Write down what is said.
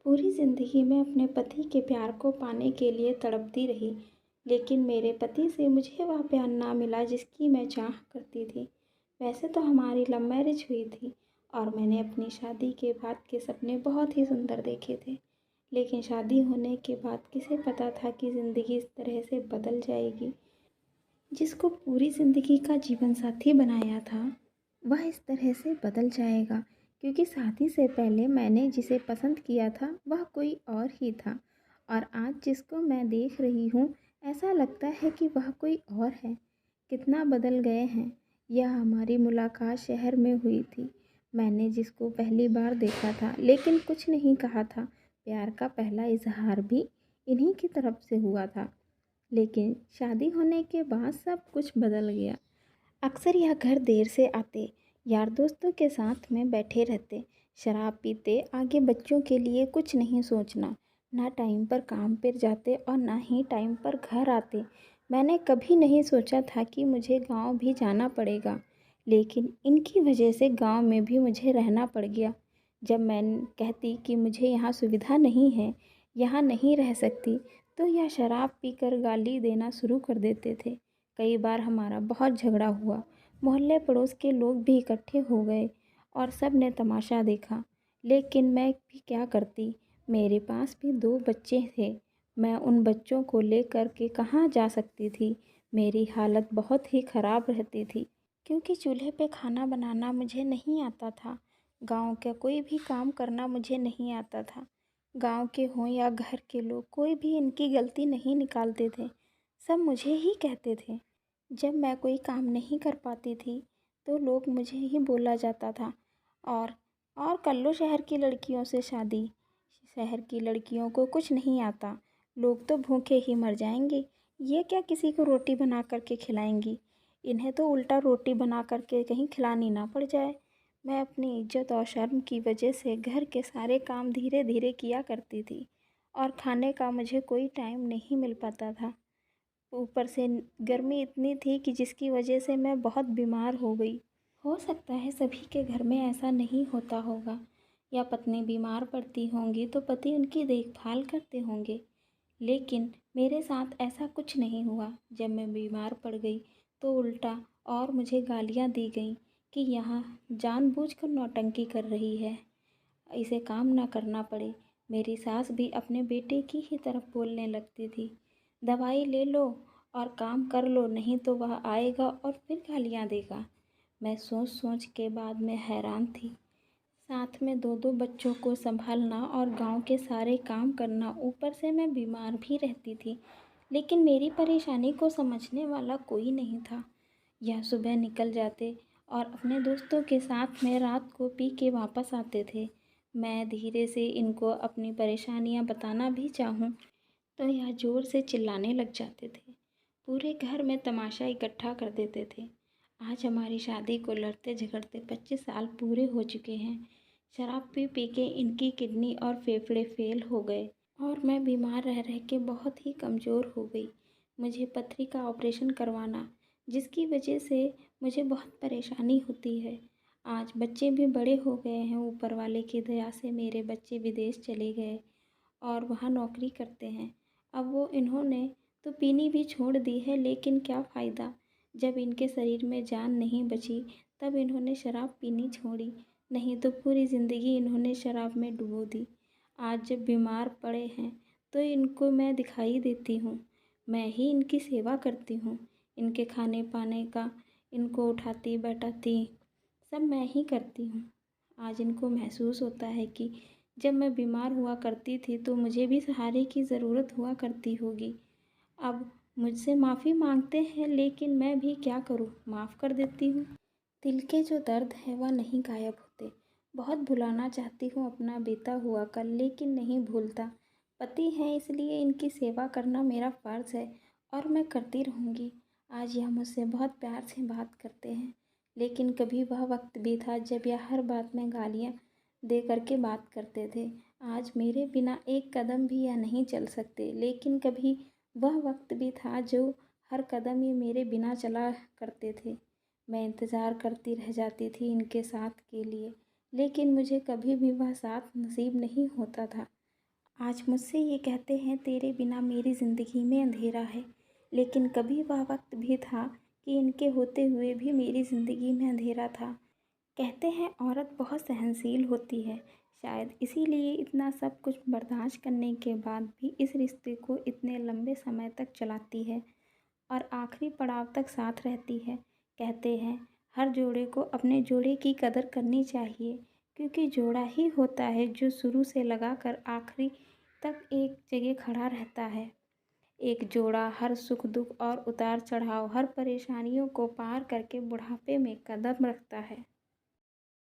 पूरी ज़िंदगी मैं अपने पति के प्यार को पाने के लिए तड़पती रही, लेकिन मेरे पति से मुझे वह प्यार ना मिला जिसकी मैं चाह करती थी। वैसे तो हमारी लव मैरिज हुई थी और मैंने अपनी शादी के बाद के सपने बहुत ही सुंदर देखे थे। लेकिन शादी होने के बाद किसे पता था कि ज़िंदगी इस तरह से बदल जाएगी। जिसको पूरी ज़िंदगी का जीवन साथी बनाया था, वह इस तरह से बदल जाएगा, क्योंकि शादी से पहले मैंने जिसे पसंद किया था वह कोई और ही था, और आज जिसको मैं देख रही हूँ ऐसा लगता है कि वह कोई और है। कितना बदल गए हैं। यह हमारी मुलाकात शहर में हुई थी। मैंने जिसको पहली बार देखा था लेकिन कुछ नहीं कहा था। प्यार का पहला इजहार भी इन्हीं की तरफ से हुआ था। लेकिन शादी होने के बाद सब कुछ बदल गया। अक्सर यह घर देर से आते, यार दोस्तों के साथ में बैठे रहते, शराब पीते, आगे बच्चों के लिए कुछ नहीं सोचना, ना टाइम पर काम पर जाते और ना ही टाइम पर घर आते। मैंने कभी नहीं सोचा था कि मुझे गांव भी जाना पड़ेगा, लेकिन इनकी वजह से गांव में भी मुझे रहना पड़ गया। जब मैं कहती कि मुझे यहाँ सुविधा नहीं है, यहाँ नहीं रह सकती, तो यह शराब पीकर गाली देना शुरू कर देते थे। कई बार हमारा बहुत झगड़ा हुआ। मोहल्ले पड़ोस के लोग भी इकट्ठे हो गए और सब ने तमाशा देखा। लेकिन मैं भी क्या करती। मेरे पास भी 2 बच्चे थे। मैं उन बच्चों को लेकर के कहाँ जा सकती थी। मेरी हालत बहुत ही ख़राब रहती थी, क्योंकि चूल्हे पे खाना बनाना मुझे नहीं आता था। गांव का कोई भी काम करना मुझे नहीं आता था। गांव के हों या घर के लोग, कोई भी इनकी गलती नहीं निकालते थे। सब मुझे ही कहते थे। जब मैं कोई काम नहीं कर पाती थी तो लोग मुझे ही बोला जाता था। और और कर लो शहर की लड़कियों से शादी। शहर की लड़कियों को कुछ नहीं आता। लोग तो भूखे ही मर जाएंगे। ये क्या किसी को रोटी बना कर के खिलाएंगी। इन्हें तो उल्टा रोटी बना कर के कहीं खिलानी ना पड़ जाए। मैं अपनी इज्जत और शर्म की वजह से घर के सारे काम धीरे धीरे किया करती थी, और खाने का मुझे कोई टाइम नहीं मिल पाता था। ऊपर से गर्मी इतनी थी कि जिसकी वजह से मैं बहुत बीमार हो गई। हो सकता है सभी के घर में ऐसा नहीं होता होगा, या पत्नी बीमार पड़ती होंगी तो पति उनकी देखभाल करते होंगे। लेकिन मेरे साथ ऐसा कुछ नहीं हुआ। जब मैं बीमार पड़ गई तो उल्टा और मुझे गालियाँ दी गईं कि यहाँ जानबूझकर नौटंकी कर रही है, इसे काम ना करना पड़े। मेरी सास भी अपने बेटे की ही तरफ बोलने लगती थी। दवाई ले लो और काम कर लो, नहीं तो वह आएगा और फिर गालियाँ देगा। मैं सोच सोच के बाद में हैरान थी। साथ में 2-2 बच्चों को संभालना और गांव के सारे काम करना, ऊपर से मैं बीमार भी रहती थी। लेकिन मेरी परेशानी को समझने वाला कोई नहीं था। यह सुबह निकल जाते और अपने दोस्तों के साथ में रात को पी के वापस आते थे। मैं धीरे से इनको अपनी परेशानियां बताना भी चाहूँ तो यह ज़ोर से चिल्लाने लग जाते थे। पूरे घर में तमाशा इकट्ठा कर देते थे। आज हमारी शादी को लड़ते झगड़ते 25 साल पूरे हो चुके हैं। शराब पी पी के इनकी किडनी और फेफड़े फेल हो गए और मैं बीमार रह रह के बहुत ही कमज़ोर हो गई। मुझे पथरी का ऑपरेशन करवाना, जिसकी वजह से मुझे बहुत परेशानी होती है। आज बच्चे भी बड़े हो गए हैं। ऊपर वाले की दया से मेरे बच्चे विदेश चले गए और वहाँ नौकरी करते हैं। अब वो इन्होंने तो पीनी भी छोड़ दी है, लेकिन क्या फ़ायदा। जब इनके शरीर में जान नहीं बची तब इन्होंने शराब पीनी छोड़ी, नहीं तो पूरी ज़िंदगी इन्होंने शराब में डुबो दी। आज जब बीमार पड़े हैं तो इनको मैं दिखाई देती हूँ। मैं ही इनकी सेवा करती हूँ। इनके खाने पाने का, इनको उठाती बैठाती सब मैं ही करती हूँ। आज इनको महसूस होता है कि जब मैं बीमार हुआ करती थी तो मुझे भी सहारे की ज़रूरत हुआ करती होगी। अब मुझसे माफ़ी मांगते हैं, लेकिन मैं भी क्या करूँ, माफ़ कर देती हूँ। दिल के जो दर्द है वह नहीं गायब होते। बहुत भुलाना चाहती हूँ अपना बीता हुआ कल, लेकिन नहीं भूलता। पति हैं इसलिए इनकी सेवा करना मेरा फ़र्ज़ है और मैं करती रहूँगी। आज यह मुझसे बहुत प्यार से बात करते हैं, लेकिन कभी वह वक्त भी था जब यह हर बात में गालियाँ दे करके बात करते थे। आज मेरे बिना एक कदम भी यह नहीं चल सकते, लेकिन कभी वह वक्त भी था जो हर कदम ये मेरे बिना चला करते थे। मैं इंतज़ार करती रह जाती थी इनके साथ के लिए, लेकिन मुझे कभी भी वह साथ नसीब नहीं होता था। आज मुझसे ये कहते हैं तेरे बिना मेरी ज़िंदगी में अंधेरा है, लेकिन कभी वह वक्त भी था कि इनके होते हुए भी मेरी ज़िंदगी में अंधेरा था। कहते हैं औरत बहुत सहनशील होती है, शायद इसीलिए इतना सब कुछ बर्दाश्त करने के बाद भी इस रिश्ते को इतने लंबे समय तक चलाती है और आखिरी पड़ाव तक साथ रहती है। कहते हैं हर जोड़े को अपने जोड़े की कदर करनी चाहिए, क्योंकि जोड़ा ही होता है जो शुरू से लगा कर आखिरी तक एक जगह खड़ा रहता है। एक जोड़ा हर सुख दुख और उतार चढ़ाव, हर परेशानियों को पार करके बुढ़ापे में कदम रखता है।